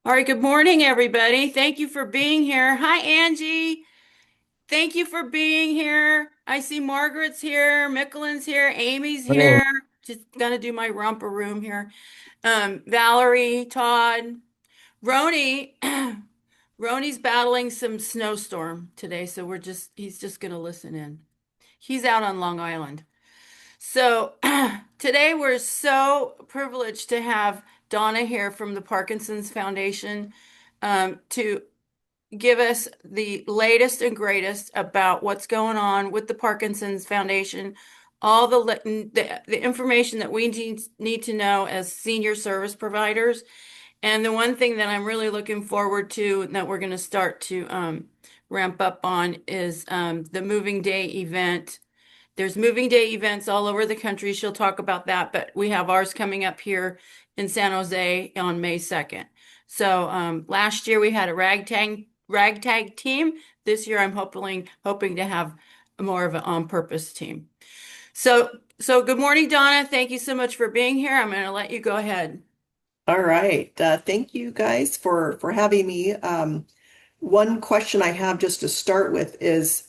All right, good morning, everybody. Thank you for being here. Hi, Angie. Thank you for being here. I see Margaret's here, Michelin's here, Amy's Morning. here. Just gonna do my romper room here. Valerie, Todd, Roni. Roni's battling some snowstorm today, so he's just gonna listen in. He's out on Long Island. So today we're so privileged to have Donna here from the Parkinson's Foundation to give us the latest and greatest about what's going on with the Parkinson's Foundation, all the information that we need to know as senior service providers. And the one thing that I'm really looking forward to and that we're going to start to ramp up on is the moving day event. There's moving day events all over the country. She'll talk about that, but we have ours coming up here in San Jose on May 2nd. So last year we had a ragtag team. This year I'm hoping to have more of an on-purpose team. So good morning, Donna. Thank you so much for being here. I'm going to let you go ahead. All right. Thank you guys for having me. One question I have just to start with is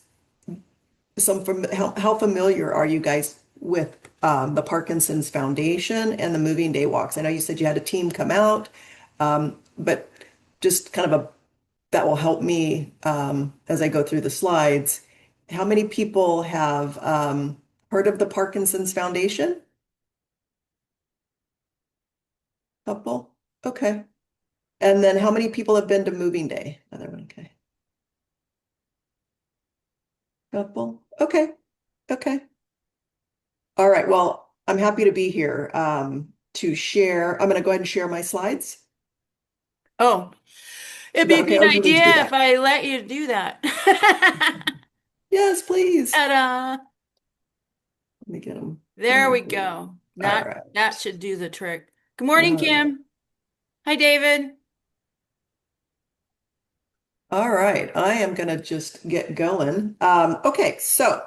how familiar are you guys with the Parkinson's Foundation and the Moving Day Walks? I know you said you had a team come out, but just kind of a that will help me as I go through the slides. How many people have heard of the Parkinson's Foundation? Couple? Okay. And then how many people have been to moving day? Another one. Okay. Couple. Okay. Okay. All right. Well, I'm happy to be here to share. I'm going to go ahead and share my slides. Oh, it'd Is be that a okay? I good always need to do idea if that. I let you do that. Yes, please. Ta-da. Let me get them. There we go. All That right. should do the trick. Good morning, All right. Kim. Hi, David. All right. I am going to just get going. Okay. So,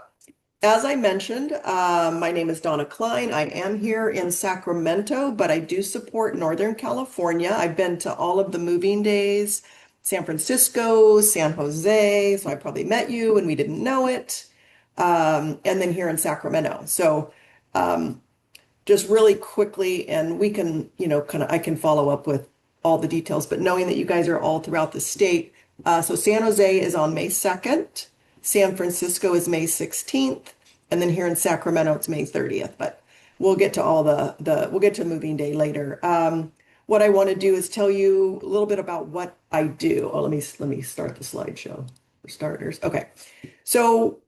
as I mentioned, my name is Donna Klein. I am here in Sacramento, but I do support Northern California. I've been to all of the moving days, San Francisco, San Jose, so I probably met you and we didn't know it. And then here in Sacramento. So just really quickly, and we can, kind of, I can follow up with all the details, but knowing that you guys are all throughout the state. So San Jose is on May 2nd, San Francisco is May 16th, and then here in Sacramento, it's May 30th. But we'll get to all we'll get to moving day later. What I want to do is tell you a little bit about what I do. Oh, let me start the slideshow for starters. Okay. So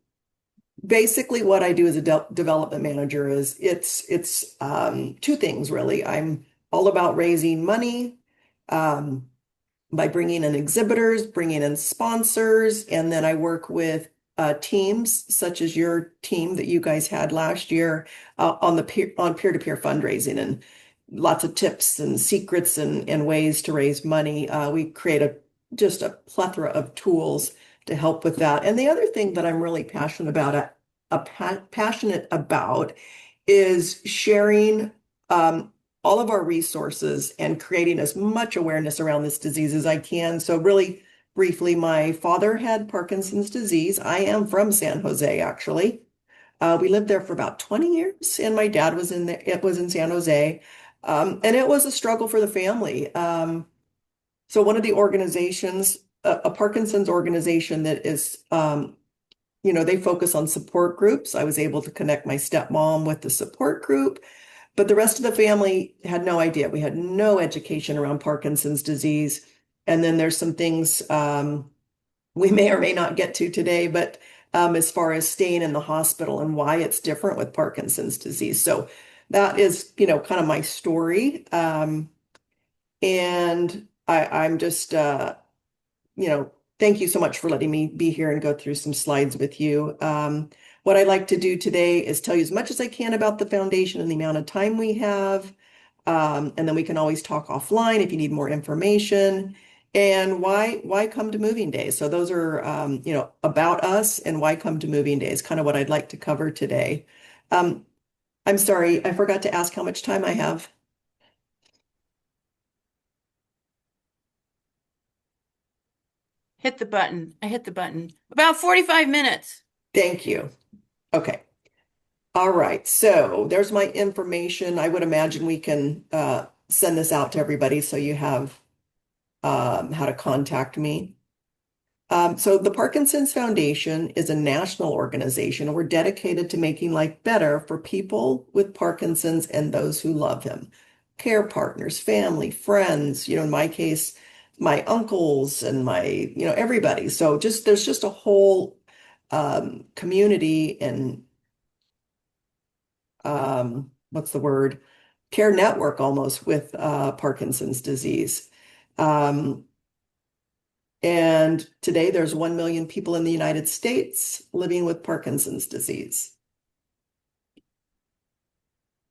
basically what I do as a development manager is it's two things really. I'm all about raising money um, by bringing in exhibitors, bringing in sponsors, and then I work with teams such as your team that you guys had last year on peer-to-peer fundraising and lots of tips and secrets and ways to raise money. We create just a plethora of tools to help with that. And the other thing that I'm really passionate about is sharing all of our resources and creating as much awareness around this disease as I can. So really briefly, my father had Parkinson's disease. I am from San Jose, actually. We lived there for about 20 years, and my dad was in there. It was in San Jose, and it was a struggle for the family. So one of the organizations, a Parkinson's organization that is they focus on support groups. I was able to connect my stepmom with the support group, but the rest of the family had no idea. We had no education around Parkinson's disease. And then there's some things we may or may not get to today, but as far as staying in the hospital and why it's different with Parkinson's disease. So that is, kind of my story. And I'm just thank you so much for letting me be here and go through some slides with you. What I'd like to do today is tell you as much as I can about the foundation and the amount of time we have. And then we can always talk offline if you need more information. And why come to moving days? So those are about us and why come to moving days, kind of what I'd like to cover today. Um, I'm sorry, I forgot to ask how much time I have. hit the button. I hit the button. About 45 minutes. Thank you. Okay. All right. So there's my information. I would imagine we can send this out to everybody so you have how to contact me. So the Parkinson's Foundation is a national organization. We're dedicated to making life better for people with Parkinson's and those who love him. Care partners, family, friends, in my case, my uncles and everybody. So there's just a whole community and what's the word? Care network almost with Parkinson's disease. Um, And today there's 1 million people in the United States living with Parkinson's disease.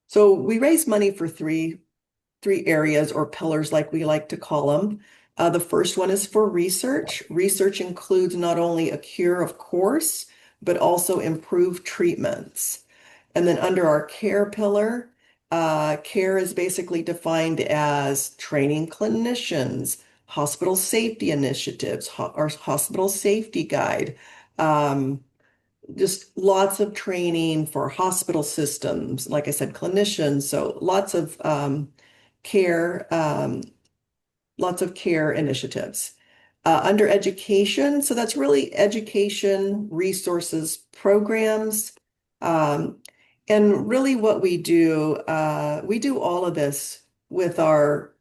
So we raise money for three areas or pillars, like we like to call them. The first one is for research. Research includes not only a cure, of course, but also improved treatments. And then under our care pillar, care is basically defined as training clinicians, hospital safety initiatives, our hospital safety guide, um, just lots of training for hospital systems, like I said, clinicians. So care, lots of care initiatives. Under education, so that's really education, resources, programs. Um, and really what we do all of this with our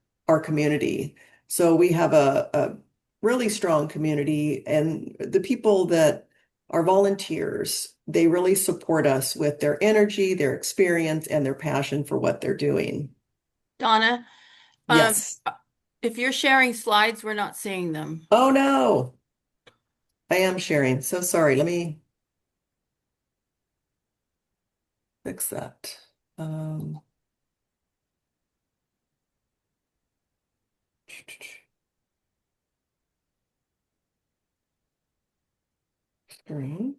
community. So we have a really strong community, and the people that are volunteers, they really support us with their energy, their experience, and their passion for what they're doing. Donna, um, Yes. if you're sharing slides, we're not seeing them. Oh no, I am sharing. So sorry. Let me fix that. Um, screen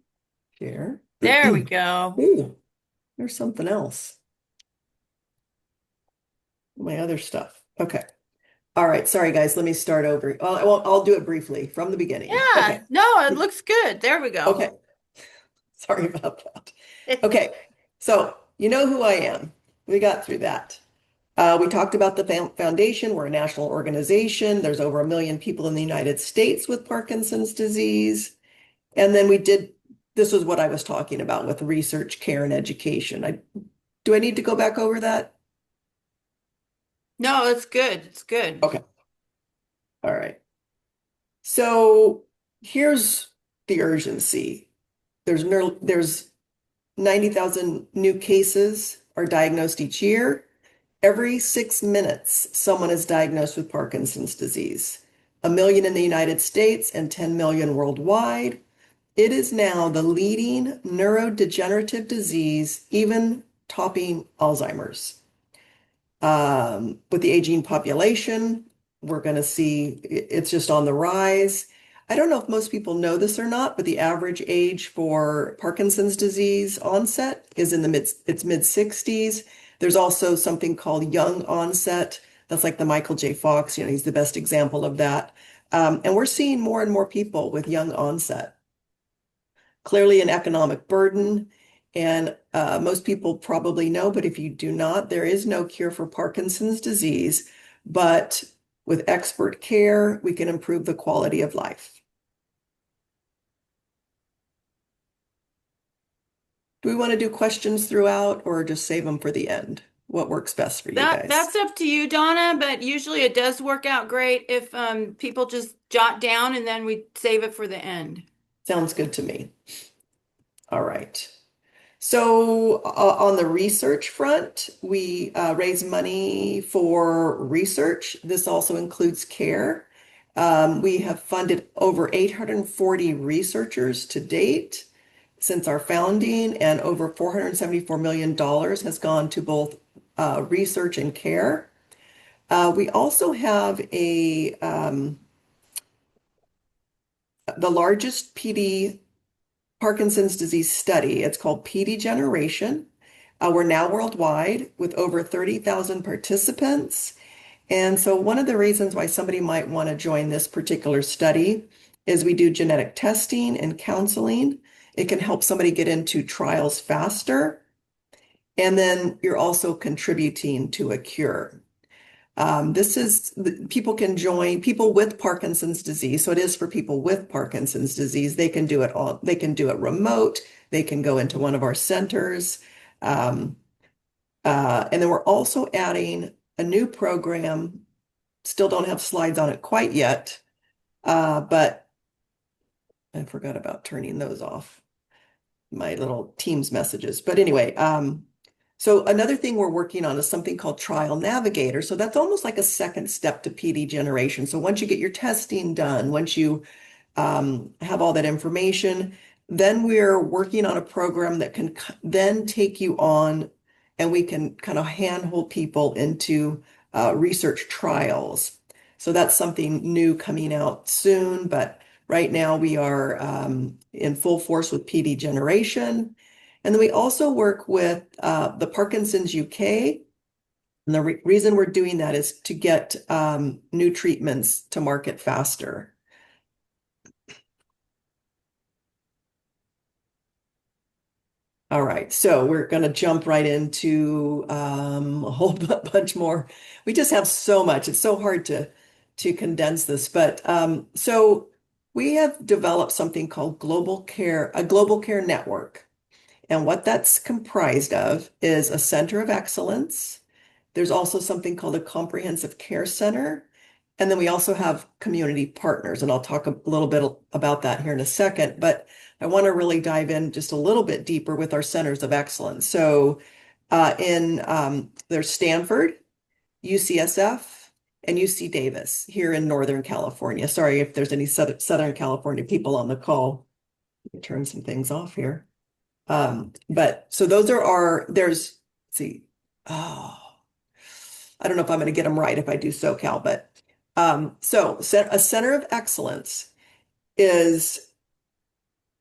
share. There we go. Ooh, there's something else. My other stuff. Okay. All right. Sorry, guys. Let me start over. I'll do it briefly from the beginning. Yeah, Okay. no, it looks good. There we go. Okay. Sorry about that. Okay. So you know who I am. We got through that. We talked about the foundation. We're a national organization. There's over 1 million people in the United States with Parkinson's disease. And then this was what I was talking about with research, care, and education. Do I need to go back over that? No, it's good. It's good. Okay. All right. So here's the urgency. There's 90,000 new cases are diagnosed each year. Every 6 minutes, someone is diagnosed with Parkinson's disease. 1 million in the United States and 10 million worldwide. It is now the leading neurodegenerative disease, even topping Alzheimer's. With the aging population, we're going to see it's just on the rise. I don't know if most people know this or not, but the average age for Parkinson's disease onset is in its mid 60s. There's also something called young onset. That's like the Michael J. Fox, he's the best example of that. And we're seeing more and more people with young onset. Clearly an economic burden. And most people probably know, but if you do not, there is no cure for Parkinson's disease. But with expert care, we can improve the quality of life. Do we want to do questions throughout or just save them for the end? What works best for you guys? That's up to you, Donna, but usually it does work out great if people just jot down and then we save it for the end. Sounds good to me. All right. So on the research front, we raise money for research. This also includes care. We have funded over 840 researchers to date since our founding, and over $474 million has gone to both research and care. We also have the largest PD Parkinson's disease study. It's called PD Generation. We're now worldwide with over 30,000 participants. And so one of the reasons why somebody might want to join this particular study is we do genetic testing and counseling. It can help somebody get into trials faster. And then you're also contributing to a cure. This is people can join people with Parkinson's disease. So it is for people with Parkinson's disease. They can do it all. They can do it remote. They can go into one of our centers. Um, and then we're also adding a new program. Still don't have slides on it quite yet, but I forgot about turning those off, my little Teams messages. But anyway, so another thing we're working on is something called Trial Navigator. So that's almost like a second step to PD generation. So once you get your testing done, once you have all that information, then we're working on a program that can then take you on and we can kind of handhold people into research trials. So that's something new coming out soon, but right now we are in full force with PD generation. And then we also work with the Parkinson's UK. And the reason we're doing that is to get new treatments to market faster. All right, so we're going to jump right into a whole bunch more. We just have so much. It's so hard to condense this, but so we have developed something called a global care network. And what that's comprised of is a center of excellence. There's also something called a comprehensive care center. And then we also have community partners, and I'll talk a little bit about that here in a second. But I want to really dive in just a little bit deeper with our centers of excellence. So in there's Stanford, UCSF, and UC Davis here in Northern California. Sorry if there's any Southern California people on the call. Let me turn some things off here. But so those are let's see, oh, I don't know if I'm going to get them right if I do SoCal, but so a center of excellence is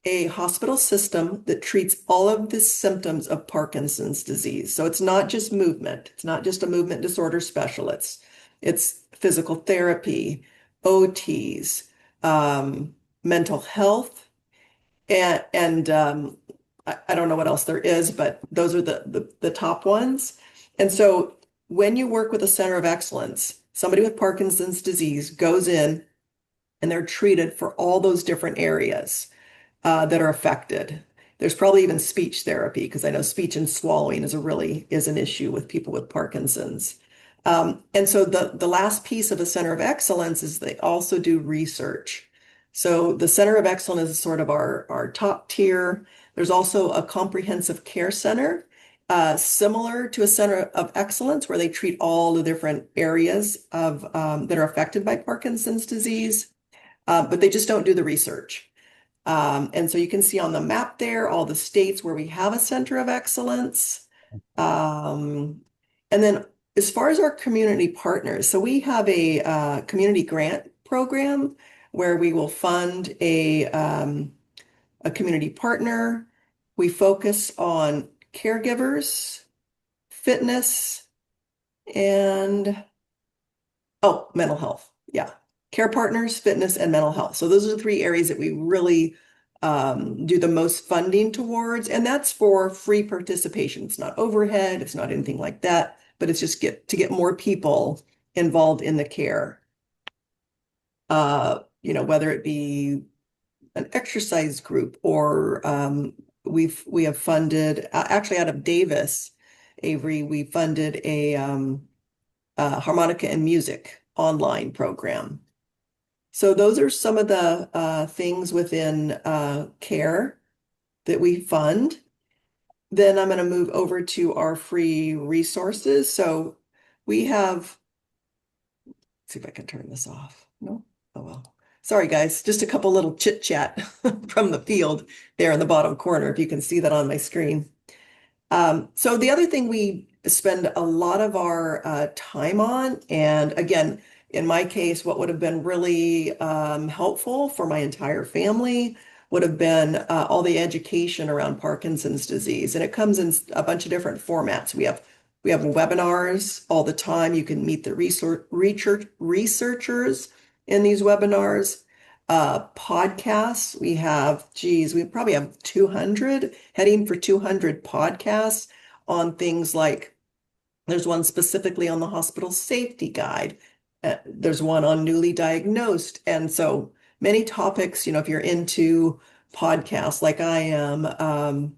a hospital system that treats all of the symptoms of Parkinson's disease. So it's not just movement. It's not just a movement disorder specialist. It's physical therapy, OTs, mental health, and I don't know what else there is, but those are the top ones. And so when you work with a center of excellence, somebody with Parkinson's disease goes in and they're treated for all those different areas that are affected. There's probably even speech therapy because I know speech and swallowing is an issue with people with Parkinson's. And so the last piece of a center of excellence is they also do research. So the center of excellence is sort of our top tier. There's also a comprehensive care center, similar to a center of excellence where they treat all the different areas of that are affected by Parkinson's disease, but they just don't do the research. And so you can see on the map there all the states where we have a center of excellence. And then as far as our community partners, so we have a community grant program where we will fund a community partner. We focus on caregivers, fitness, and oh, mental health. Yeah. Care partners, fitness, and mental health. So those are the three areas that we really do the most funding towards. And that's for free participation. It's not overhead, it's not anything like that, but it's just to get more people involved in the care. Whether it be an exercise group or we have funded actually out of Davis, Avery, we funded a harmonica and music online program. So those are some of the things within care that we fund. Then I'm going to move over to our free resources. So we have, let's see if I can turn this off. No? Oh well. Sorry guys, just a couple little chit chat from the field there in the bottom corner, if you can see that on my screen. So the other thing we spend a lot of our time on, and again, in my case, what would have been really helpful for my entire family would have been all the education around Parkinson's disease. And it comes in a bunch of different formats. We have webinars all the time. You can meet the researchers in these webinars. Podcasts. We have, geez, we probably have 200, heading for 200 podcasts on things like there's one specifically on the hospital safety guide. There's one on newly diagnosed. And so many topics, if you're into podcasts like I am,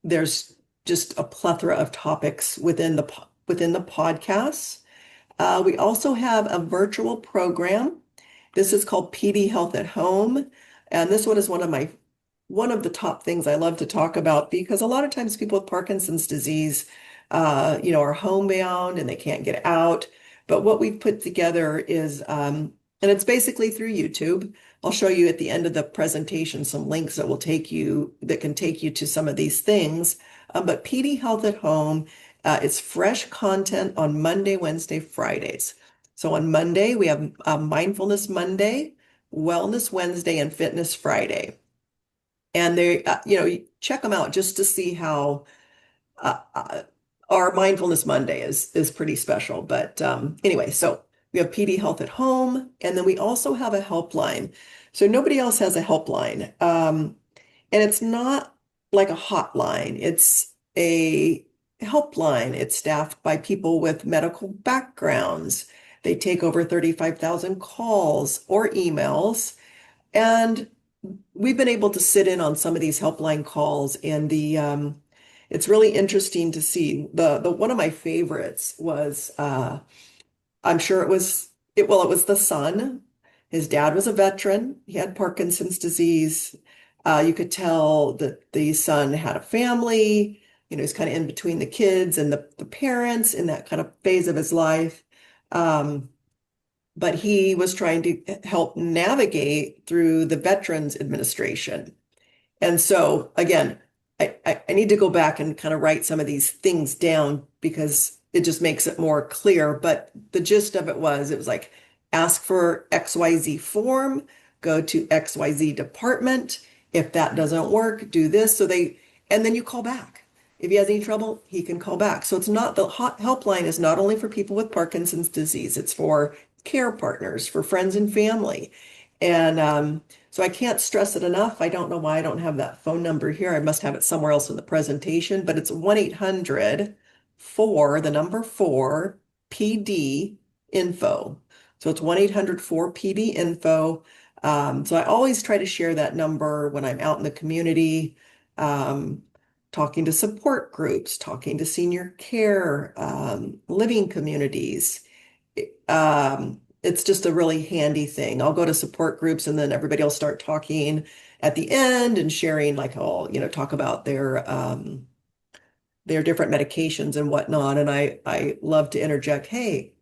there's just a plethora of topics within the podcasts. We also have a virtual program. This is called PD Health at Home. And this one is one of the top things I love to talk about because a lot of times people with Parkinson's disease, are homebound and they can't get out. But what we've put together is, and it's basically through YouTube. I'll show you at the end of the presentation some links that can take you to some of these things. But PD Health at Home, it's fresh content on Monday, Wednesday, Fridays. So on Monday, we have Mindfulness Monday, Wellness Wednesday, and Fitness Friday. And you check them out just to see how uh, uh, our Mindfulness Monday is pretty special. But anyway, so we have PD Health at Home, and then we also have a helpline. So nobody else has a helpline. And it's not like a hotline, it's a helpline. It's staffed by people with medical backgrounds. They take over 35,000 calls or emails. And we've been able to sit in on some of these helpline calls, and it's really interesting to see. The one of my favorites was I'm sure it was the son. His dad was a veteran. He had Parkinson's disease. You could tell that the son had a family. He's kind of in between the kids and the parents in that kind of phase of his life. Um, but he was trying to help navigate through the Veterans Administration. And so again, I need to go back and kind of write some of these things down because it just makes it more clear. But the gist of it was like, ask for XYZ form, go to XYZ department. If that doesn't work, do this. And then you call back. If he has any trouble, he can call back. So it's not, the hot helpline is not only for people with Parkinson's disease, it's for care partners, for friends and family. And so I can't stress it enough. I don't know why I don't have that phone number here. I must have it somewhere else in the presentation, but it's 1-800 4, the number 4, PD info. So it's 1-800 4 PD info. So I always try to share that number when I'm out in the community, um, talking to support groups, talking to senior care, living communities. It's just a really handy thing. I'll go to support groups and then everybody will start talking at the end and sharing like, oh, talk about their different medications and whatnot. And I love to interject, hey,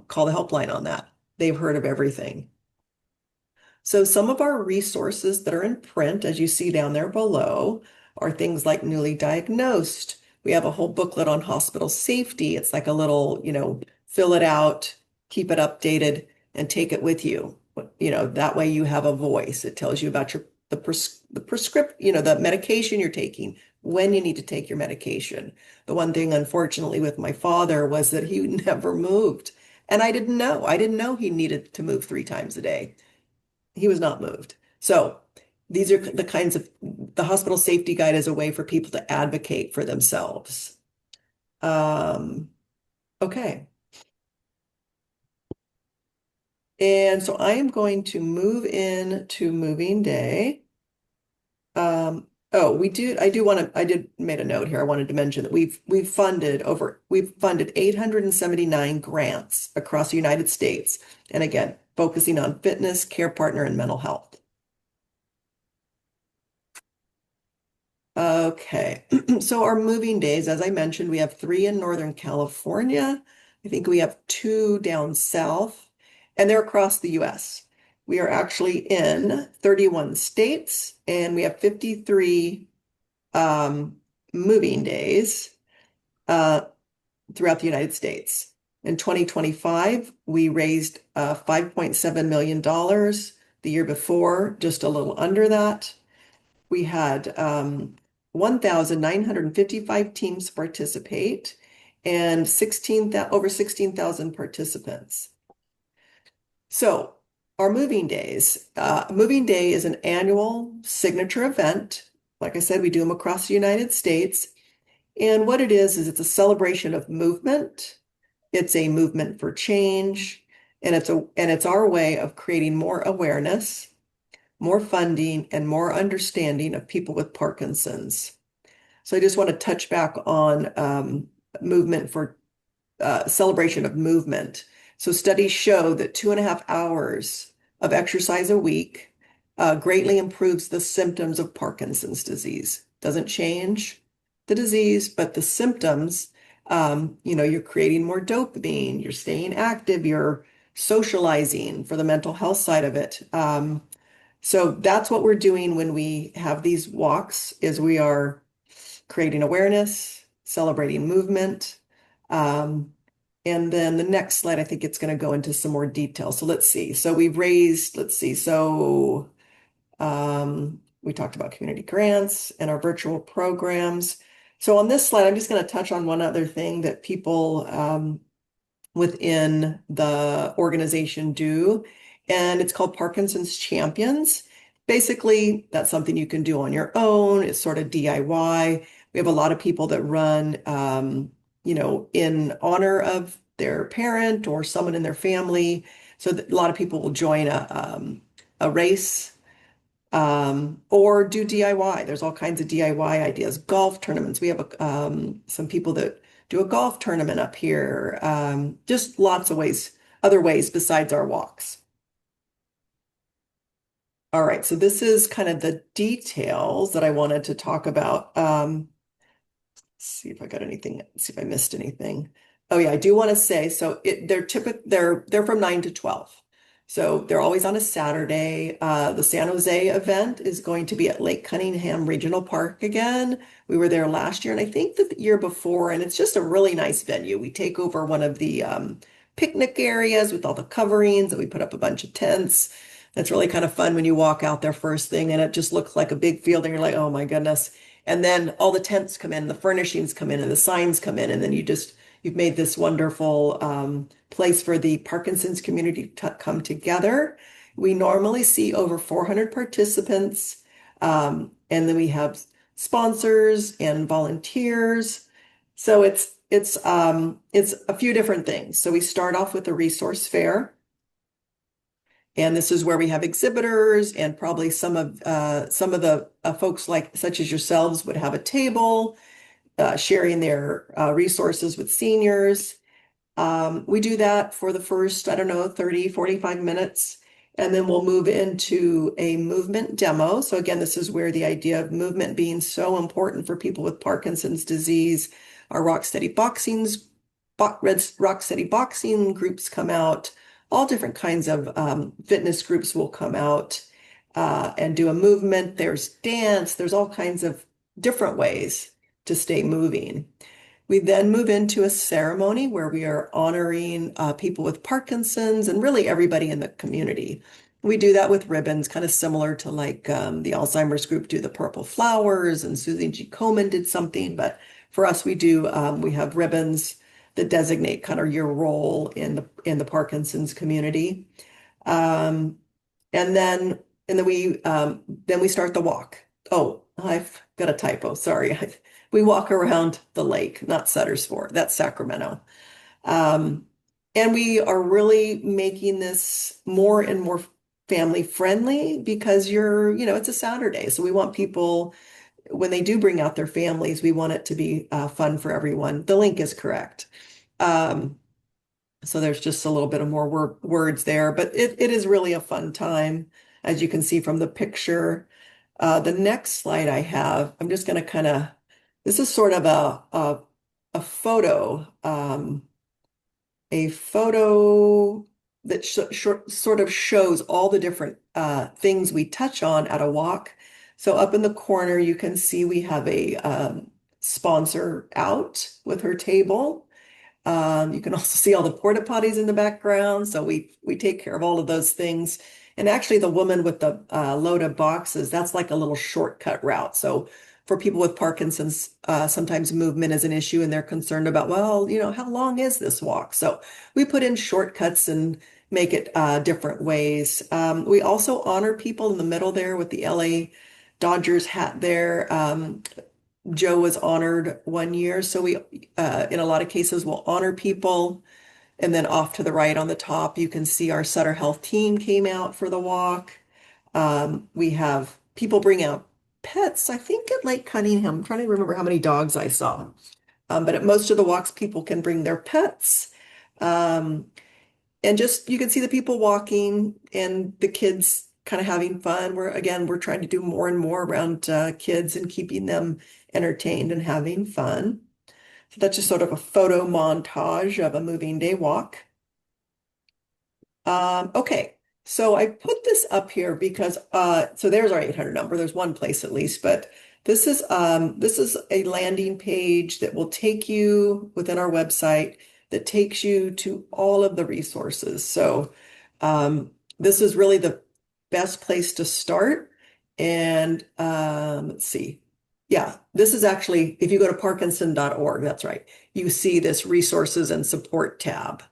call the helpline on that. They've heard of everything. So some of our resources that are in print, as you see down there below, are things like newly diagnosed. We have a whole booklet on hospital safety. It's like a little, fill it out, keep it updated, and take it with you. That way you have a voice. It tells you about the prescript, the medication you're taking, when you need to take your medication. The one thing, unfortunately, with my father was that he never moved. And I didn't know. I didn't know he needed to move 3 times a day. He was not moved. So these are the hospital safety guide is a way for people to advocate for themselves. Um, okay. And so I am going to move in to moving day. Oh, I did made a note here. I wanted to mention that we've funded 879 grants across the United States. And again, focusing on fitness, care partner, and mental health. Okay, so our moving days, as I mentioned, we have 3 in Northern California. I think we have 2 down south, and they're across the US. We are actually in 31 states, and we have 53 um, moving days uh, throughout the United States. In 2025, we raised $5.7 million. The year before, just a little under that. We had 1,955 teams participate and over 16,000 participants. So our moving days. Moving Day is an annual signature event. Like I said, we do them across the United States. And what it is it's a celebration of movement. It's a movement for change, and it's our way of creating more awareness, more funding, and more understanding of people with Parkinson's. So I just want to touch back on movement for celebration of movement. So studies show that 2.5 hours of exercise a week greatly improves the symptoms of Parkinson's disease. Doesn't change the disease, but the symptoms, you're creating more dopamine, you're staying active, you're socializing for the mental health side of it. So that's what we're doing when we have these walks, is we are creating awareness, celebrating movement. Um, and then the next slide, I think it's going to go into some more detail. So let's see. So we've raised, let's see. So we talked about community grants and our virtual programs. So on this slide, I'm just going to touch on one other thing that people within the organization do, and it's called Parkinson's Champions. Basically, that's something you can do on your own. It's sort of DIY. We have a lot of people that run, in honor of their parent or someone in their family. So a lot of people will join a race or do DIY. There's all kinds of DIY ideas. Golf tournaments. We have some people that do a golf tournament up here. Just lots of ways, other ways besides our walks. All right, so this is kind of the details that I wanted to talk about. See if I got anything, see if I missed anything. Oh yeah, I do want to say, so they're from 9 to 12. So they're always on a Saturday. The San Jose event is going to be at Lake Cunningham Regional Park again. We were there last year and I think the year before, and it's just a really nice venue. We take over one of the picnic areas with all the coverings, and we put up a bunch of tents. It's really kind of fun when you walk out there first thing and it just looks like a big field and you're like, oh my goodness. And then all the tents come in, the furnishings come in, and the signs come in, and then you've made this wonderful place for the Parkinson's community to come together. We normally see over 400 participants, and then we have sponsors and volunteers. So it's a few different things. So we start off with a resource fair. And this is where we have exhibitors, and probably some of the folks like such as yourselves would have a table sharing their resources with seniors. We do that for the first, I don't know, 30, 45 minutes, and then we'll move into a movement demo. So again, this is where the idea of movement being so important for people with Parkinson's disease. Our Rock Steady Boxing groups come out. All different kinds of fitness groups will come out and do a movement. There's dance. There's all kinds of different ways to stay moving. We then move into a ceremony where we are honoring people with Parkinson's and really everybody in the community. We do that with ribbons, kind of similar to like the Alzheimer's group do the purple flowers, and Susan G. Komen did something. But for us, we have ribbons that designate kind of your role in the Parkinson's community. Um, and then we start the walk. Oh, I've got a typo. Sorry. We walk around the lake, not Sutter's Fort. That's Sacramento. Um, and we are really making this more and more family friendly because it's a Saturday. So we want people, when they do bring out their families, we want it to be fun for everyone. The link is correct. Um, so there's just a little bit of more words there, but it is really a fun time, as you can see from the picture. The next slide I have, I'm just going to this is sort of a photo, that sort of shows all the different things we touch on at a walk. So up in the corner, you can see we have a sponsor out with her table. You can also see all the porta potties in the background. So we take care of all of those things. And actually the woman with the load of boxes, that's like a little shortcut route. So for people with Parkinson's, sometimes movement is an issue and they're concerned about, well, how long is this walk? So we put in shortcuts and make it different ways. We also honor people in the middle there with the LA Dodgers hat there. Joe was honored 1 year. So we, in a lot of cases, will honor people. And then off to the right on the top, you can see our Sutter Health team came out for the walk. We have people bring out pets. I think at Lake Cunningham, I'm trying to remember how many dogs I saw. But at most of the walks, people can bring their pets. Um, and just you can see the people walking and the kids kind of having fun. We're trying to do more and more around kids and keeping them entertained and having fun. So that's just sort of a photo montage of a moving day walk. Okay, so I put this up here because so there's our 800 number. There's one place at least, but this is a landing page that will take you within our website that takes you to all of the resources. So this is really the best place to start. And let's see. Yeah, this is actually, if you go to parkinson.org, that's right, you see this resources and support tab.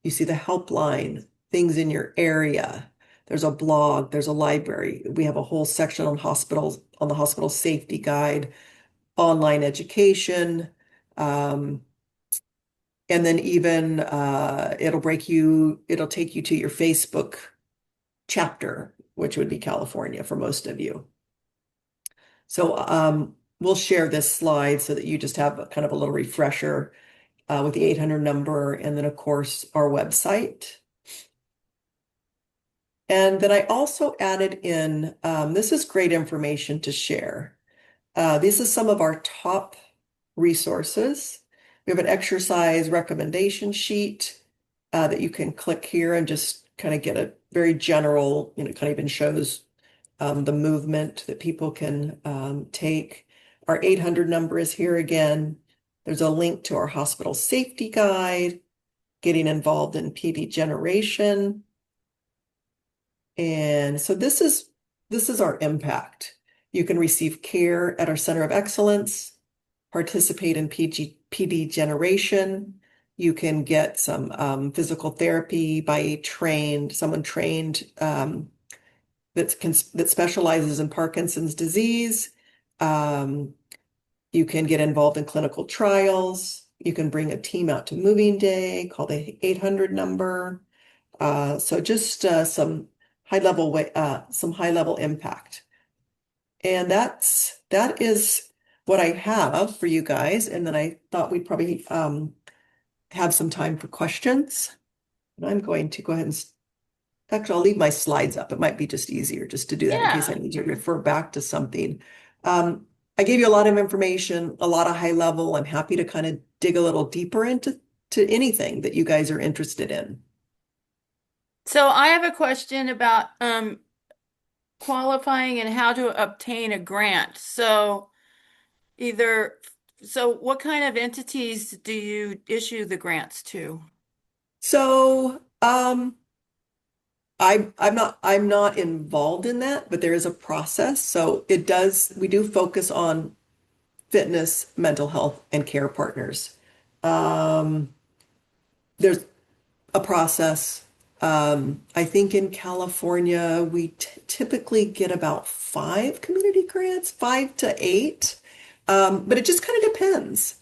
You see the helpline, things in your area. There's a blog, there's a library. We have a whole section on hospitals, on the hospital safety guide, online education. Um, and then even it'll take you to your Facebook chapter, which would be California for most of you. So we'll share this slide so that you just have kind of a little refresher with the 800 number, and then of course our website. And then I also added in, this is great information to share. This is some of our top resources. We have an exercise recommendation sheet that you can click here and just kind of get a very general, kind of even shows the movement that people can take. Our 800 number is here again. There's a link to our hospital safety guide, getting involved in PD generation. And so this is our impact. You can receive care at our Center of Excellence, participate in PD generation. You can get some physical therapy by someone trained that specializes in Parkinson's disease. You can get involved in clinical trials. You can bring a team out to moving day, call the 800 number. So just some high level impact. And that is what I have for you guys. And then I thought we'd probably have some time for questions. And I'm going to go ahead and actually I'll leave my slides up. It might be just easier just to do that in case I Yeah. need to refer back to something. I gave you a lot of information, a lot of high level. I'm happy to kind of dig a little deeper into anything that you guys are interested in. So I have a question about qualifying and how to obtain a grant. Either, so what kind of entities do you issue the grants to? So, I'm not involved in that, but there is a process. So we do focus on fitness, mental health, and care partners. Um, there's a process. I think in California, we t typically get about 5 community grants, 5 to 8. But it just kind of depends.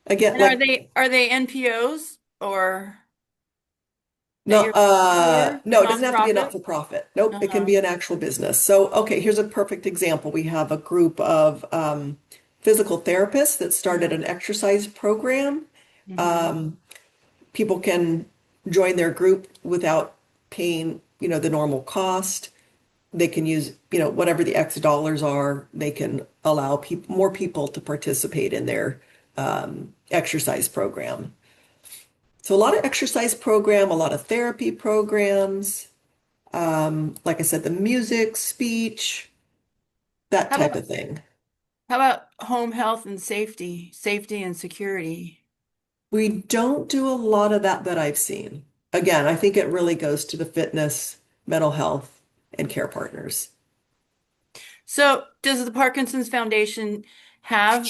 Again, And like are they NPOs or that no, you're looking for? no, it doesn't have to be a Nonprofit? not-for-profit. Nope, it can Uh-huh. be an actual business. So, okay, here's a perfect example. We have a group of physical therapists that started Uh-huh. an exercise program. Hmm. Um, People can join their group without paying, the normal cost. They can use, whatever the X dollars are. They can allow more people to participate in their exercise program. So a lot of exercise program, a lot of therapy programs. Like I said, the music, speech, that How type about of thing. how about home health and safety and security? We don't do a lot of that I've seen. Again, I think it really goes to the fitness, mental health, and care partners. So does the Parkinson's Foundation have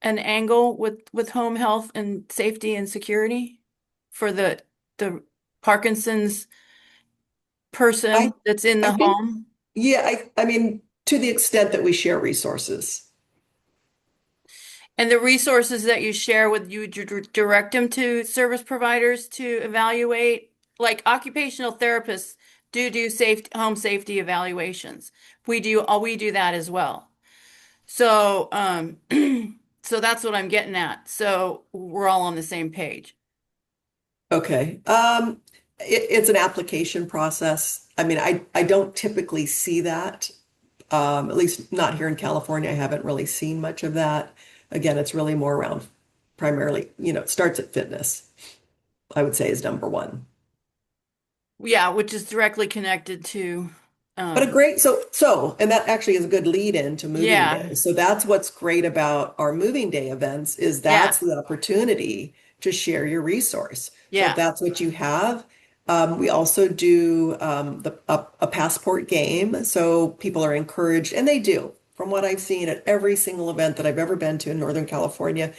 an angle with home health and safety and security for the Parkinson's I person that's in I the think home? yeah, I mean to the extent that we share resources. And the resources that you share with you direct them to service providers to evaluate, like occupational therapists do home safety evaluations. We do that as well. So so that's what I'm getting at. So we're all on the same page. Okay. It's an application process. I mean, I don't typically see that. At least not here in California. I haven't really seen much of that. Again, it's really more around primarily, it starts at fitness, I would say is number one. Yeah, which is directly connected to But a um great, and that actually is a good lead in to moving yeah, day. So that's what's great about our moving day events is yeah, that's the opportunity to share your resource. So if yeah. that's what you have, we also do a passport game. So people are encouraged, and they do. From what I've seen at every single event that I've ever been to in Northern California,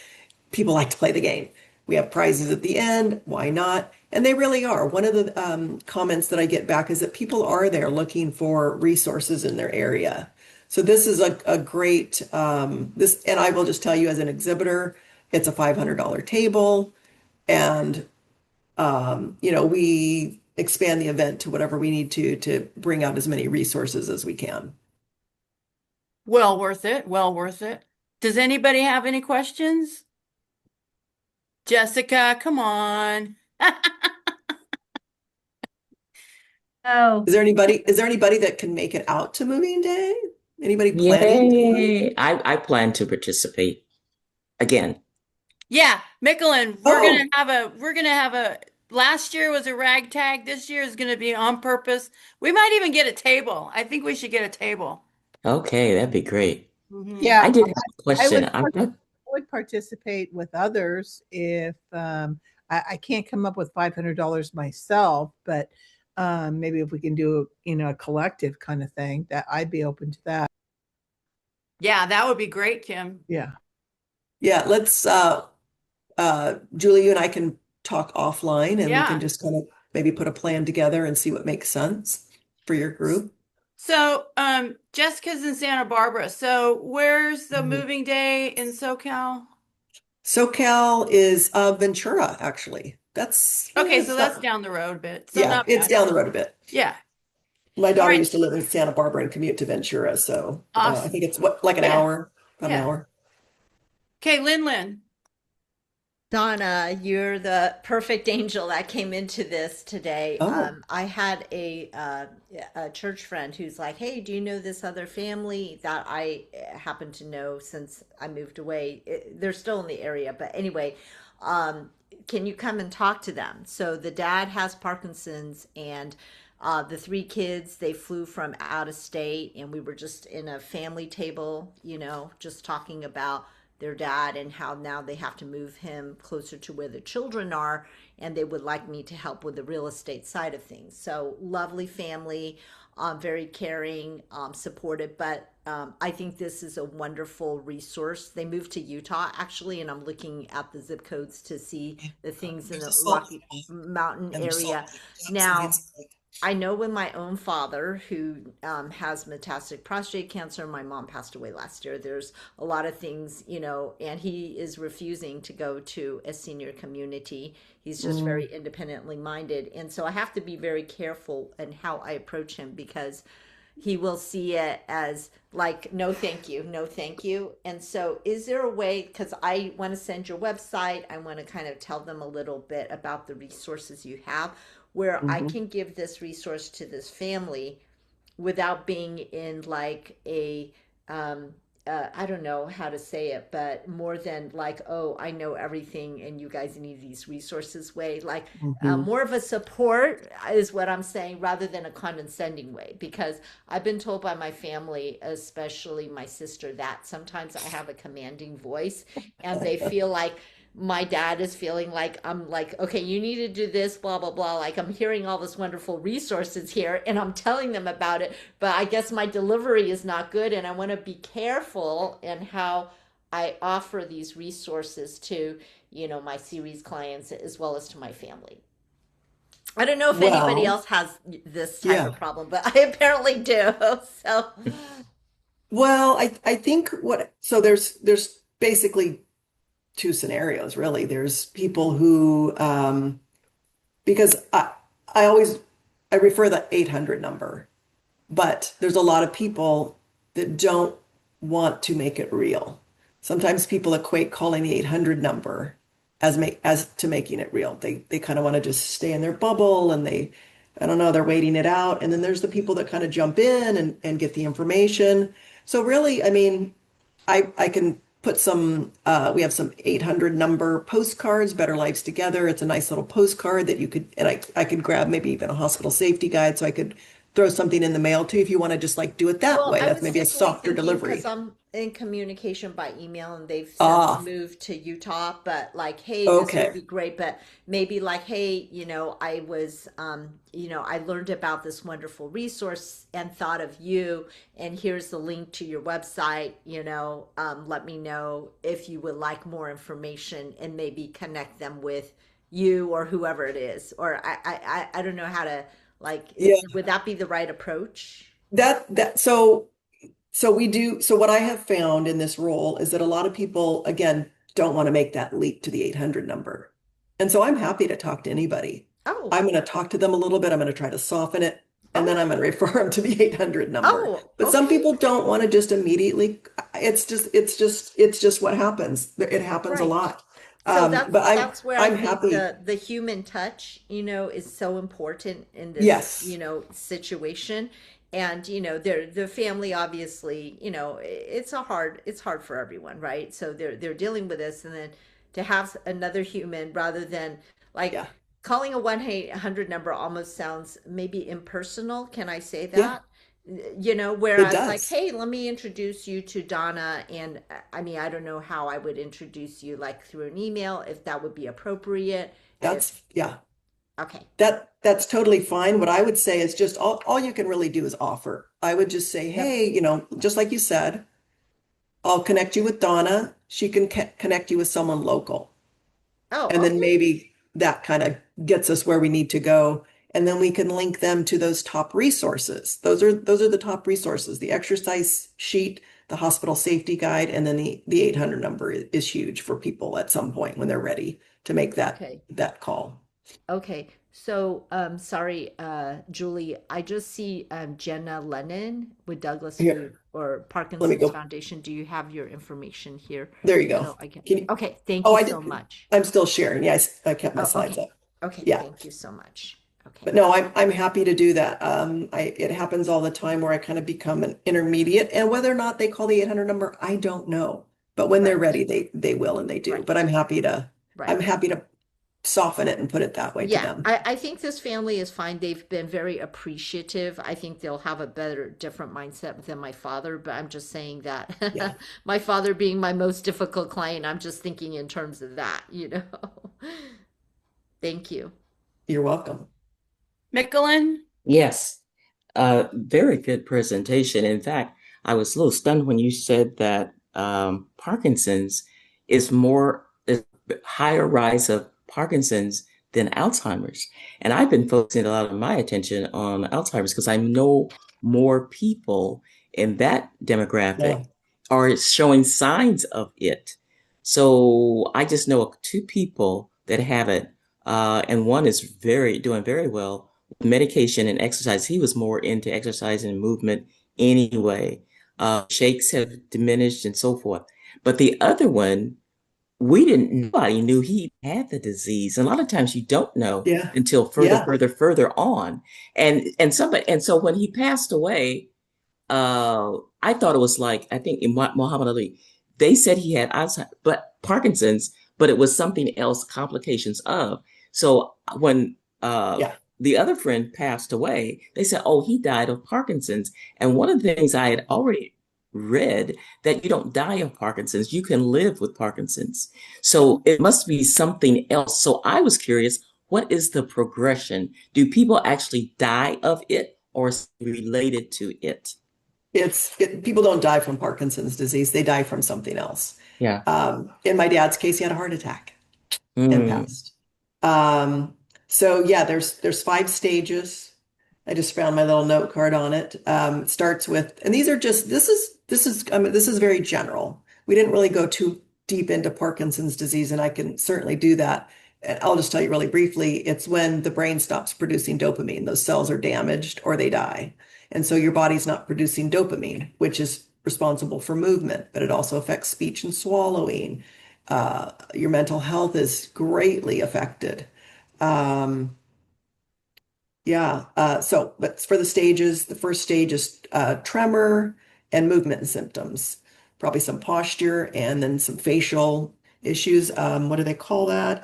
people like to play the game. We have prizes at the end. Why not? And they really are. One of the comments that I get back is that people are there looking for resources in their area. So this is a great and I will just tell you as an exhibitor, it's a $500 table, and we expand the event to whatever we need to bring out as many resources as we can. Well worth it. Well worth it. Does anybody have any questions? Jessica, come on. Oh, Is there anybody that can make it out to moving day? Anybody planning to come? Yay! I plan to participate again. Yeah, Michelin, Oh, we're gonna have a last year was a ragtag. This year is gonna be on purpose. We might even get a table. I think we should get a table. Okay, that'd be great. Hmm. yeah. I did have a I question. would participate with others if I can't come up with $500 myself, but maybe if we can do a collective kind of thing, that I'd be open to that. Yeah, that would be great, Kim. Yeah. yeah, let's Julie, you and I can talk offline and we can Yeah. just kind of maybe put a plan together and see what makes sense for your group. So, Jessica's in Santa Barbara. So, where's the Mhm. moving day in SoCal? SoCal is Ventura, actually. That's Okay, so it's that's not down the road a bit. So yeah, not it's bad. down the road a bit. Yeah. My All daughter right. used to live in Santa Barbara and commute to Ventura, so I Awesome. think it's what like an Yeah. hour, about an Yeah. hour. Okay, Lynn. Donna, you're the perfect angel that came into this today. Oh. I had a church friend who's like, "Hey, do you know this other family that I happen to know since I moved away? They're still in the area, but anyway, um, can you come and talk to them?" So the dad has Parkinson's, and the three kids they flew from out of state, and we were just in a family table, just talking about their dad and how now they have to move him closer to where the children are, and they would like me to help with the real estate side of things. So lovely family, very caring, supportive, but I think this is a wonderful resource. They moved to Utah actually, and I'm looking at the zip codes to see the things in There's a the salt Rocky Lake, Mountain and there's Salt area. Lake. Yeah, so Now, it's like I know with my own father, who has metastatic prostate cancer, my mom passed away last year. There's a lot of things, and he is refusing to go to a senior community. He's just very mm, independently minded. And so I have to be very careful in how I approach him because he will see it as like, no, thank you, no, thank you. And so, is there a way? Because I want to send your website, I want to kind of tell them a little bit about the resources you have where I mhm. can give this resource to this family without being in like a um I don't know how to say it, but more than like, oh, I know everything and you guys need these resources way, like Mhm. more of a support is what I'm saying rather than a condescending way. Because I've been told by my family, especially my sister, that sometimes I have a commanding voice and they feel like my dad is feeling like I'm like, okay, you need to do this, blah, blah, blah. Like I'm hearing all this wonderful resources here and I'm telling them about it, but I guess my delivery is not good. And I want to be careful in how I offer these resources to, my series clients as well as to my family. I don't know if anybody Well, else has this type yeah. of problem, but I apparently do. So, Well, I think so there's basically two scenarios really. There's people who because I always I refer the 800 number, but there's a lot of people that don't want to make it real. Sometimes people equate calling the 800 number as to making it real. They kind of want to just stay in their bubble and I don't know, they're waiting it out. And then there's the people that kind of jump in and get the information. So really, I mean, I can put we have some 800 number postcards, Better Lives Together. It's a nice little postcard that you could, and I could grab maybe even a hospital safety guide so I could throw something in the mail too if you want to just like do it that well, way. I That's was maybe a just really softer thinking because delivery. I'm in communication by email and they've since Ah, moved to Utah, but like, hey, this would okay. be great, but maybe like, hey, I learned about this wonderful resource and thought of you, and here's the link to your website, let me know if you would like more information and maybe connect them with you or whoever it is. Or I don't know how to like, Yeah, would that be the right approach? so so what I have found in this role is that a lot of people, again, don't want to make that leap to the 800 number. And so I'm happy to talk to anybody. Oh, I'm going to talk to them a little bit. I'm going to try to soften it, and then oh, I'm going to refer them to the 800 number. oh, But some okay. people don't want to just immediately, it's just what happens. It happens a Right. lot. So But that's where I I'm think happy. the human touch, is so important in this, Yes. situation. And the family obviously, it's hard for everyone, right? So they're dealing with this, and then to have another human rather than like Yeah. calling a 1-800 number almost sounds maybe impersonal. Can I say Yeah, that? it Whereas like, does. hey, let me introduce you to Donna. And I mean, I don't know how I would introduce you, like through an email, if that would be appropriate. If, Yeah. okay. That's totally fine. What I would say is just all you can really do is offer. I would just say, Yep. hey, just like you said, I'll connect you with Donna. She can connect you with someone local. Oh, And then okay. maybe that kind of gets us where we need to go. And then we can link them to those top resources. Those are the top resources. The exercise sheet, the hospital safety guide, and then the 800 number is huge for people at some point when they're ready to make Okay. that call. Okay. So, sorry, Julie, I just see Jenna Lennon with Douglas Here, Food or let me Parkinson's go. Foundation. Do you have your information here? There you go. So I can, Can you, okay, thank oh, you I so did. much. I'm still sharing. Yeah, I kept my Oh, slides okay. up. Okay, Yeah. thank you so much. Okay. But no, I'm happy to do that. It happens all the time where I kind of become an intermediate, and whether or not they call the 800 number, I don't know. But when they're Right. ready, they will and they do. But Right. I'm Right. happy to soften it and put it that way to Yeah, them. I think this family is fine. They've been very appreciative. I think they'll have a better, different mindset than my father, but I'm just saying Yeah, that my father being my most difficult client, I'm just thinking in terms of that. Thank you. you're welcome. Mickelin? Yes, very good presentation. In fact, I was a little stunned when you said that Parkinson's is higher rise of Parkinson's than Alzheimer's. And I've been focusing a lot of my attention on Alzheimer's because I know more people in that demographic Yeah, are showing signs of it. So I just know two people that have it, and one is doing very well medication and exercise. He was more into exercise and movement anyway. Shakes have diminished and so forth. But the other one, nobody knew he had the disease. And a lot of times you don't know yeah, until yeah, further on. And so when he passed away, I thought it was like, I think in Muhammad Ali, they said he had Alzheimer's, but Parkinson's, but it was something else, complications of. So when yeah, the other friend passed away, they said, oh, he died of Parkinson's. And one of the things I had already read that you don't die of Parkinson's, you can live with Parkinson's. So it must be something else. So I was curious, what is the progression? Do people actually die of it or is it related to it? People don't die from Parkinson's disease, they die from something else. Yeah. In my dad's case, he had a heart attack and Mm. passed. Um, so yeah, there's 5 stages. I just found my little note card on it. It starts with, and these are just this is very general. We didn't really go too deep into Parkinson's disease, and I can certainly do that. And I'll just tell you really briefly. It's when the brain stops producing dopamine. Those cells are damaged or they die, and so your body's not producing dopamine, which is responsible for movement, but it also affects speech and swallowing. Your mental health is greatly affected. Um, yeah. But for the stages, the first stage is tremor and movement symptoms, probably some posture and then some facial issues. What do they call that?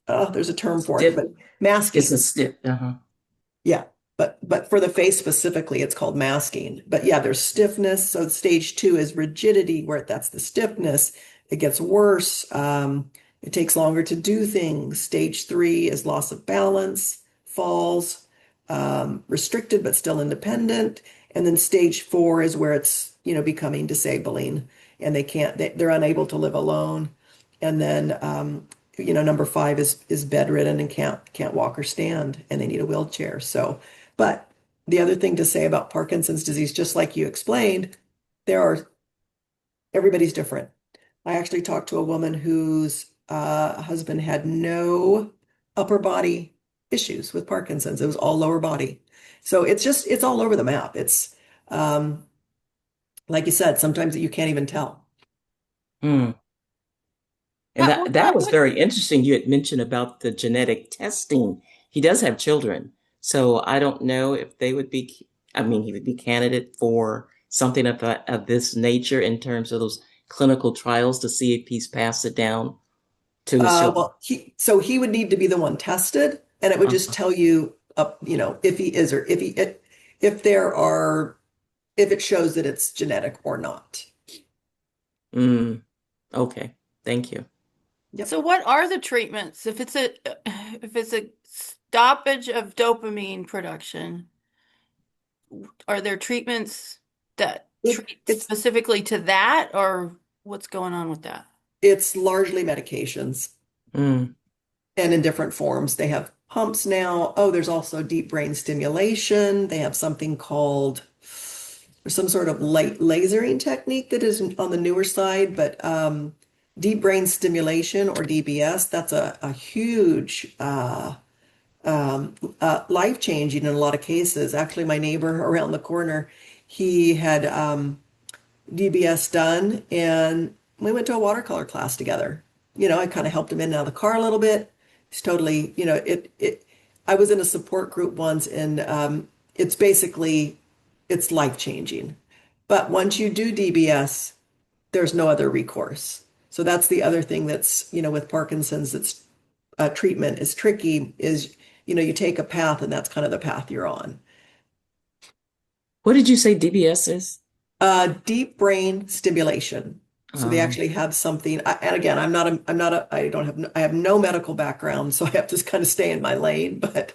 Oh, there's a term for it, Stiff. but It's a masking. stiff. Uh-huh. Yeah, but for the face specifically, it's called masking. But yeah, there's stiffness. So stage 2 is rigidity, where that's the stiffness. It gets worse. It takes longer to do things. Stage 3 is loss of balance, falls, restricted but still independent. And then stage 4 is where it's, becoming disabling, and they're unable to live alone. And then number 5 is bedridden and can't walk or stand, and they need a wheelchair. So, but the other thing to say about Parkinson's disease, just like you explained, there are everybody's different. I actually talked to a woman whose husband had no upper body issues with Parkinson's. It was all lower body. So it's all over the map. It's um, like you said, sometimes you can't even tell. Mm. And How, that was very interesting. You had mentioned about the genetic testing. He does have children. So I don't know if they would be, I mean, he would be candidate for something of this nature in terms of those clinical trials to see if he's passed it down to his children. Well, he would need to be the one tested, and it would just Uh, tell you, if he is or if there are if it shows that it's genetic or not. mm, okay. Thank you. Yep. so what are the treatments if it's a stoppage of dopamine production? Are there treatments that It, treat it's specifically to that, or what's going on with that? it's largely medications Mm. and in different forms. They have pumps now. Oh, there's also deep brain stimulation. They have something called there's some sort of light lasering technique that is on the newer side, but deep brain stimulation or DBS, that's a huge life changing in a lot of cases. Actually, my neighbor around the corner, he had DBS done, and we went to a watercolor class together. I kind of helped him in and out of the car a little bit. It's totally, it. I was in a support group once, and it's basically it's life changing. But once you do DBS, there's no other recourse. So that's the other thing that's, with Parkinson's, that's treatment is tricky is, you take a path and that's kind of the path you're on. What did you say DBS is? Deep brain stimulation. So they Um, actually have something, and again, I don't have, I have no medical background, so I have to kind of stay in my lane, but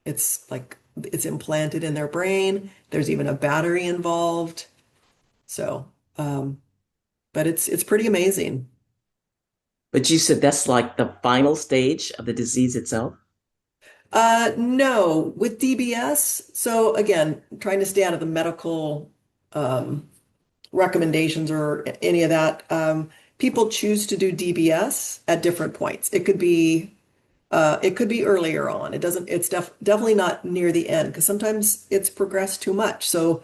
it's like it's implanted in their brain. There's even a battery involved. So, but it's pretty amazing. but you said that's like the final stage of the disease itself? No, with DBS. So again, trying to stay out of the medical um, recommendations or any of that. People choose to do DBS at different points. It could be earlier on. It doesn't. It's definitely not near the end because sometimes it's progressed too much. So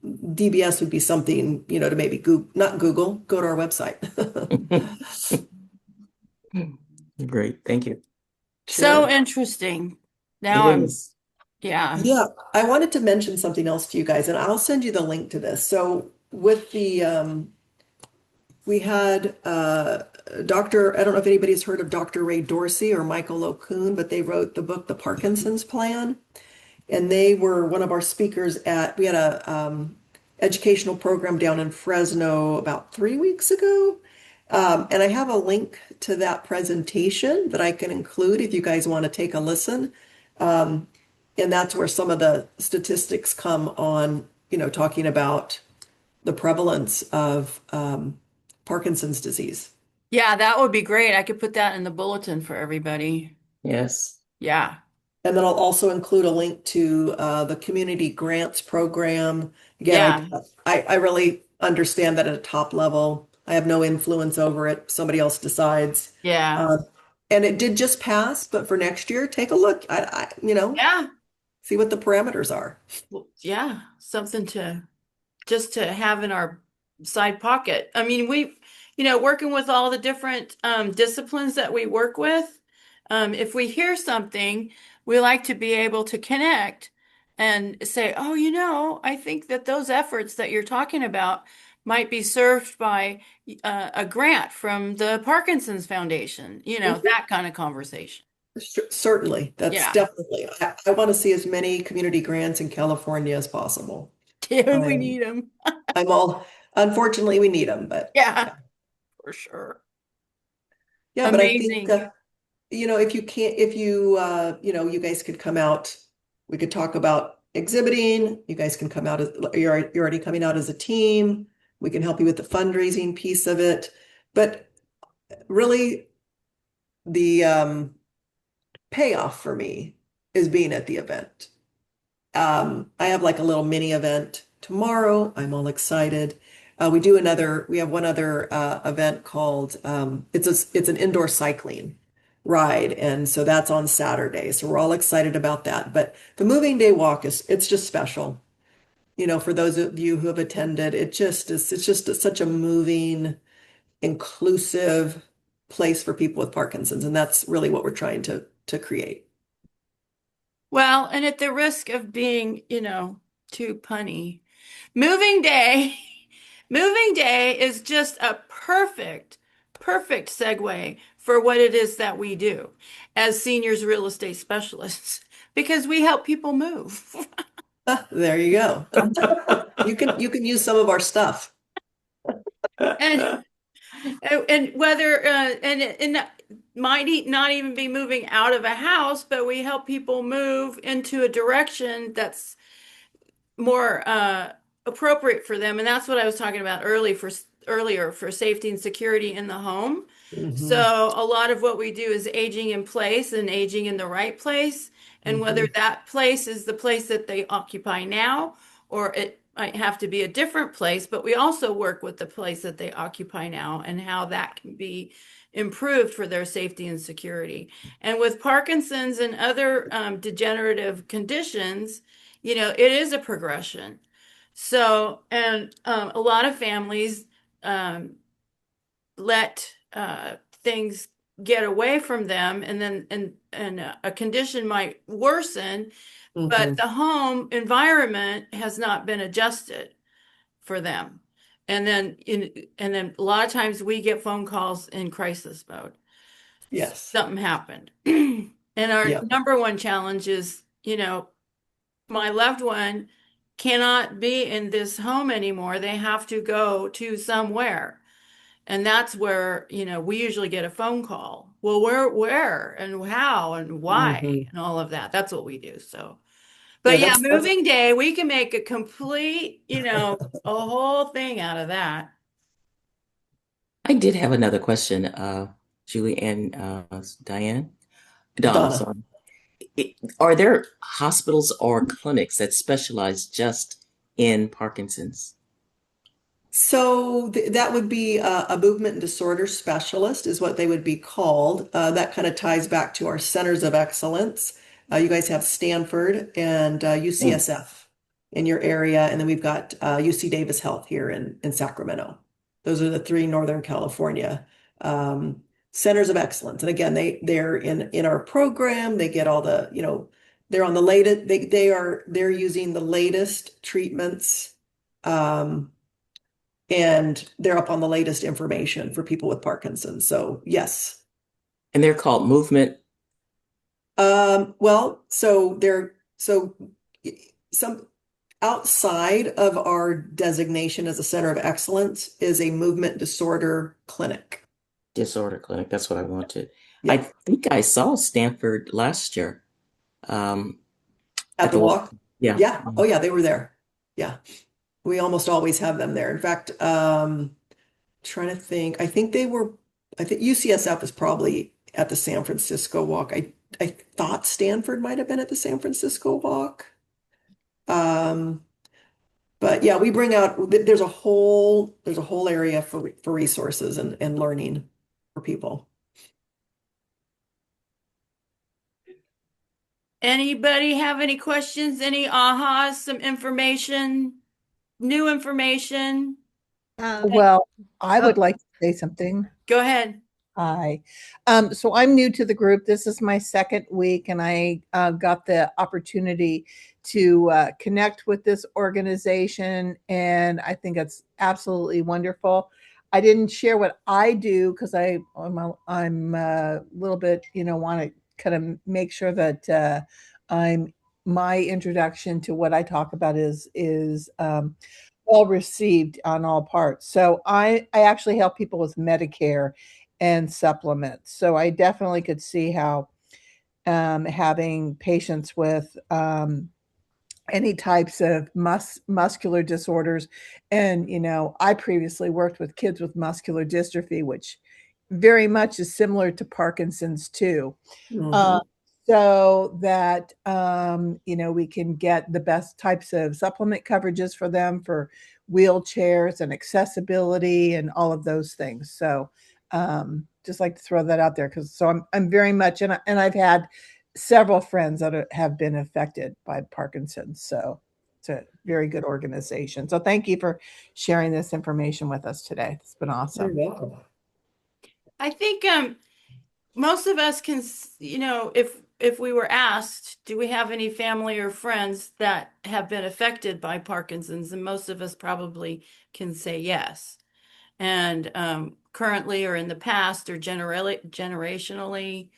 DBS would be something to maybe Google, not Google, go to our website. Great. Thank you. So Sure. interesting. It Now I'm, is. yeah. Yeah, I wanted to mention something else to you guys, and I'll send you the link to this. So with we had I don't know if anybody's heard of Dr. Ray Dorsey or Michael O'Koon, but they wrote the book, The Parkinson's Plan. and they were one of our speakers at, we had a educational program down in Fresno about 3 weeks ago. And I have a link to that presentation that I can include if you guys want to take a listen. And that's where some of the statistics come on, talking about the prevalence of Parkinson's disease. Yeah, that would be great. I could put that in the bulletin for everybody. Yes. Yeah. And then I'll also include a link to the community grants program. Again, Yeah. I really understand that at a top level. I have no influence over it. Somebody else decides. Yeah. Uh, and it did just pass, but for next year, take a look. Yeah. See what the parameters are. Well, yeah. Something to just to have in our side pocket. I mean, working with all the different disciplines that we work with, if we hear something, we like to be able to connect and say, oh, I think that those efforts that you're talking about might be served by a grant from the Parkinson's Foundation, Mhm. that kind of conversation. Certainly, that's Yeah. definitely. I want to see as many community grants in California as possible. We I'm, need them. I'm all, unfortunately, we need them, but Yeah, yeah. for sure. Yeah, but I think, Amazing. if you can't, if you guys could come out, we could talk about exhibiting. You guys can come out as, you're already coming out as a team. We can help you with the fundraising piece of it. But really, the payoff for me is being at the event. I have like a little mini event tomorrow. I'm all excited. We have one other event called it's an indoor cycling ride, and so that's on Saturday. So we're all excited about that. But the moving day walk it's just special. For those of you who have attended, it's just such a moving, inclusive place for people with Parkinson's, and that's really what we're trying to create. Well, and at the risk of being, too punny, moving day, moving day is just a perfect segue for what it is that we do as seniors real estate specialists, because we help people move. There you go. You can use some of our stuff. And and whether and might not even be moving out of a house, but we help people move into a direction that's more appropriate for them. And that's what I was talking about earlier for safety and security in the home. Hmm. So a lot of what we do is aging in place and aging in the right place. And whether Hmm. that place is the place that they occupy now, or it might have to be a different place, but we also work with the place that they occupy now and how that can be improved for their safety and security. And with Parkinson's and other degenerative conditions, it is a progression. So, and a lot of families um, let things get away from them, and then and a condition might worsen, but Hmm. the home environment has not been adjusted for them. And then a lot of times we get phone calls in crisis mode. Yes. Something happened. And our Yeah. number one challenge is, my loved one cannot be in this home anymore. They have to go to somewhere. And that's where, we usually get a phone call. Well, where and how and why Hmm. and all of that. That's what we do. So, Yeah, but yeah, that's moving day, we can make a complete, a whole thing out of that. I did have another question, Julie and Diane. Donna, Donna. sorry. Are there hospitals or clinics that specialize just in Parkinson's? So that would be a movement disorder specialist is what they would be called. That kind of ties back to our centers of excellence. You guys have Stanford and Mm. UCSF in your area, and then we've got UC Davis Health here in Sacramento. Those are the three Northern California um, centers of excellence. And again, they're in our program. They get all the, they're on the latest. They're using the latest treatments. Um, and they're up on the latest information for people with Parkinson's. So yes. And they're called movement. Well, so some outside of our designation as a center of excellence is a movement disorder clinic. Disorder clinic. That's what I wanted. I Yeah, think I saw Stanford last year um, at at the the walk. walk. Yeah. Yeah. Oh, yeah, they were there. Yeah. We almost always have them there. In fact, trying to think, I think UCSF is probably at the San Francisco walk. I thought Stanford might have been at the San Francisco walk. Um, but yeah, we bring out, there's a whole area for resources and learning for people. Anybody have any questions? Any ahas? Some information? New information? Um, Hey, Well, I oh, would like to say something. go ahead. Hi. So I'm new to the group. This is my second week, and I got the opportunity to connect with this organization, and I think it's absolutely wonderful. I didn't share what I do because I'm a little bit, want to kind of make sure that I'm my introduction to what I talk about is well received on all parts. So I actually help people with Medicare and supplements. So I definitely could see how having patients with any types of muscular disorders, and I previously worked with kids with muscular dystrophy, which very much is similar to Parkinson's too. Uh, Hmm. so that we can get the best types of supplement coverages for them for wheelchairs and accessibility and all of those things. So just like to throw that out there because I'm very much and I've had several friends that have been affected by Parkinson's. So it's a very good organization. So thank you for sharing this information with us today. It's been You're awesome. welcome. I think most of us can, if we were asked, do we have any family or friends that have been affected by Parkinson's? And most of us probably can say yes. And currently or in the past or generationally.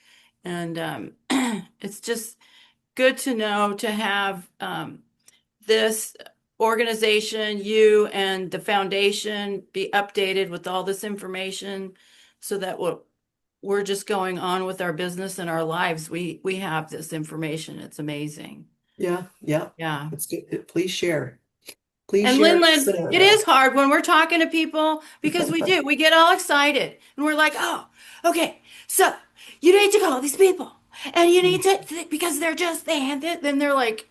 And it's just good to know to have this organization, you and the foundation be updated with all this information so that we're just going on with our business and our lives. We have this information. It's amazing. Yeah, yeah. Yeah. It's good. Please share. Please And share Lindland, it is scenario. hard when we're talking to people because we get all excited and we're like, oh, okay, so you need to call these people and you need to, because they're just, then they're like,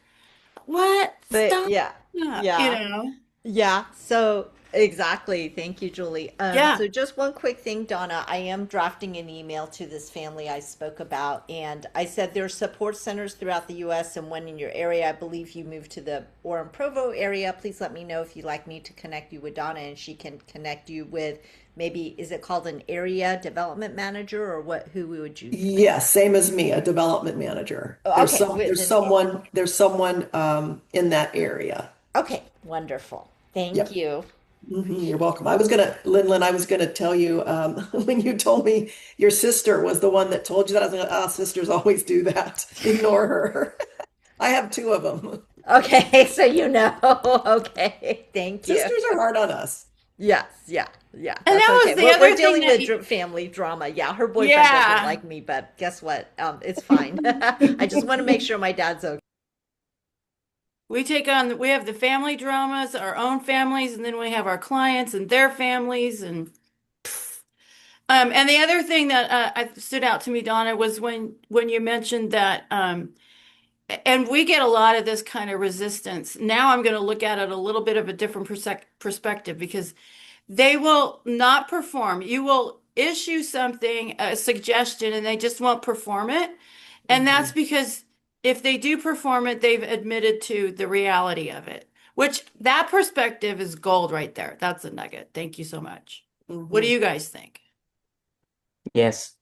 what? but Stop. yeah, You yeah. know? Yeah, so exactly. Thank you, Julie. Yeah. So just one quick thing, Donna. I am drafting an email to this family I spoke about, and I said there are support centers throughout the U.S. and one in your area. I believe you moved to the Orem Provo area. Please let me know if you'd like me to connect you with Donna, and she can connect you with maybe, is it called an area development manager or what? Who would you? Yes, same as me, a development manager. Oh, okay, There's someone in that area. okay, wonderful. Thank Yep. you. You're welcome. I was gonna tell you when you told me your sister was the one that told you that, I was like, ah, sisters always do that. Ignore her. I have two of them. Okay, so you know. Okay, thank you. Sisters are hard on us. Yes, yeah, yeah, And that's that was okay. the We're other thing dealing that, with family drama. Yeah, her boyfriend doesn't yeah, like me, but guess what? It's fine. I just want to make sure my dad's okay. we have the family dramas, our own families, and then we have our clients and their families. And the other thing that stood out to me, Donna, was when you mentioned that, and we get a lot of this kind of resistance. Now I'm going to look at it a little bit of a different perspective because they will not perform. You will issue something, a suggestion, and they just won't perform it. And that's Hmm. because if they do perform it, they've admitted to the reality of it, which that perspective is gold right there. That's a nugget. Thank you so much. What do Hmm. you guys think? Yes.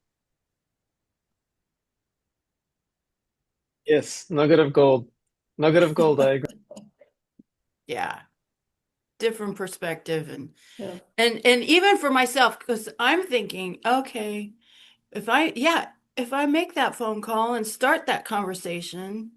Yes, nugget of gold. Nugget of gold, I agree. Yeah, different perspective Yeah. and even for myself, because I'm thinking, okay, if I make that phone call and start that conversation,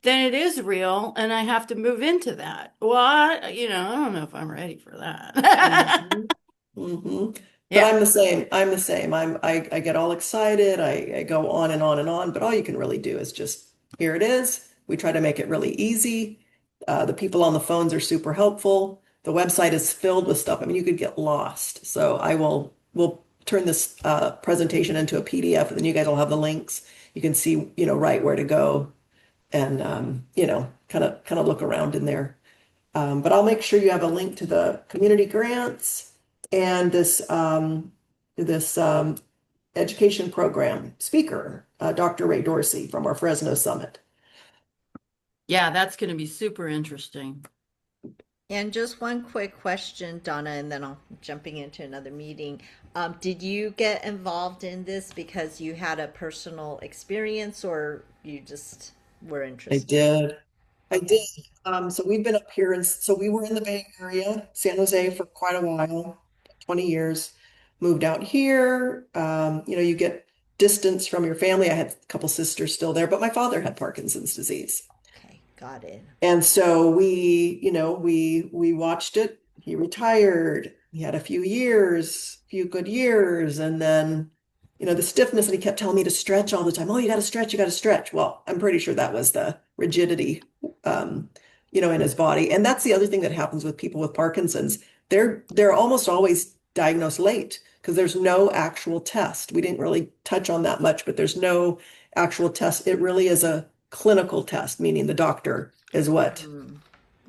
then it is real and I have to move into that. Well, I don't know if I'm ready for that. Mhm. hmm But Yeah. I'm the same. I'm the same. I get all excited. I go on and on and on. But all you can really do is just here it is. We try to make it really easy. The people on the phones are super helpful. The website is filled with stuff. I mean, you could get lost. So we'll turn this presentation into a PDF, and then you guys will have the links. You can see, right where to go, and kind of look around in there. But I'll make sure you have a link to the community grants and this education program speaker, Dr. Ray Dorsey from our Fresno Summit. Yeah, that's going to be super interesting. And just one quick question, Donna, and then I'll jumping into another meeting. Did you get involved in this because you had a personal experience, or you just were I interested? did. I did. Okay. So we've been up here, and so we were in the Bay Area, San Jose, for quite a while, 20 years. Moved out here. You get distance from your family. I had a couple sisters still there, but my father had Parkinson's disease. Okay, got it. And so we watched it. He retired. He had a few good years, and then, the stiffness, and he kept telling me to stretch all the time. Oh, you got to stretch, you got to stretch. Well, I'm pretty sure that was the rigidity, um, in his body. And that's the other thing that happens with people with Parkinson's. They're almost always diagnosed late because there's no actual test. We didn't really touch on that much, but there's no actual test. It really is a clinical test, meaning the doctor is what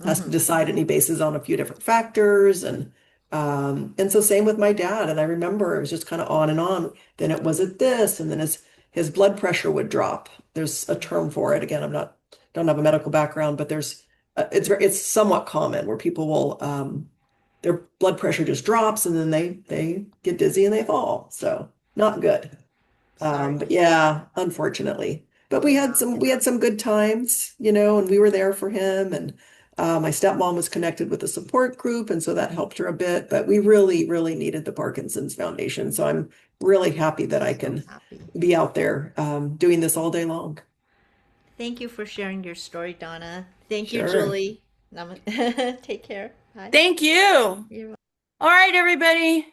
has to Mm-hmm. decide, and he bases on a few different factors. And so same with my dad. And I remember it was just kind of on and on. Then it was at this, and then his blood pressure would drop. There's a term for it. Again, don't have a medical background, but it's somewhat common where people will their blood pressure just drops, and then they get dizzy and they fall. So not good. Sorry But to hear that. yeah, unfortunately. But we had Yeah. some good times, and we were there for him. And my stepmom was connected with a support group, and so that helped her a bit. But we really, really needed the Parkinson's Foundation. So I'm really happy that I So can happy. be out there doing this all day long. Thank you for sharing your story, Donna. Thank you, Sure. Julie. Take care. Bye. Thank you. You're All right, everybody.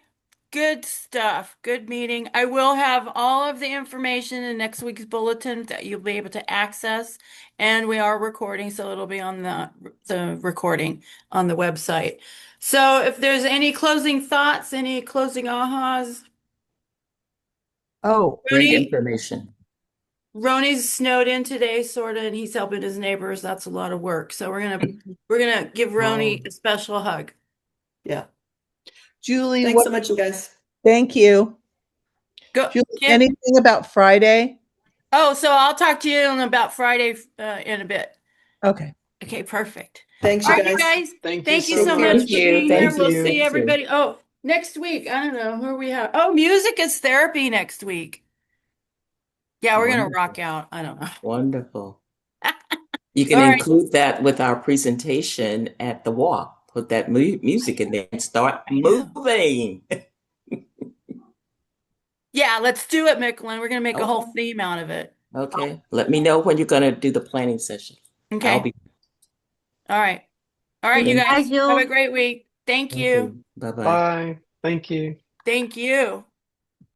Good stuff. Good meeting. I will have all of the information in next week's bulletin that you'll be able to access. And we are recording, so it'll be on the recording on the website. So if there's any closing thoughts, any closing ahas, Oh, Great Rony, information. Rony's snowed in today, sort of, and he's helping his neighbors. That's a lot of work. So we're gonna give Oh, Rony a special hug. yeah. Julie, Thanks what? so much, you guys. Thank you. Go, Julie, Kim. anything about Friday? Oh, so I'll talk to you on about Friday in a bit. Okay. Okay, perfect. Thanks, All you right, you guys. guys, Thank you thank you so Take so care. much Thank for much. you. being here. Thank Thank We'll you. see you. Thank you. everybody. Oh, next week. I don't know who we have. Oh, music is therapy next week. Yeah, we're gonna rock Wonderful. out. I don't know. Wonderful. You can All right. include that with our presentation at the walk. Put that music in there and start Yeah. moving. Yeah, let's do it, Micklin. We're gonna make a whole Okay. theme out of it. Okay. Let me know when you're going to do the planning session. I'll Okay. be. All right. All right, you Bye, Thank guys. Have a Jill. great week. Thank you. you. Bye bye. Bye. Thank you. Thank you.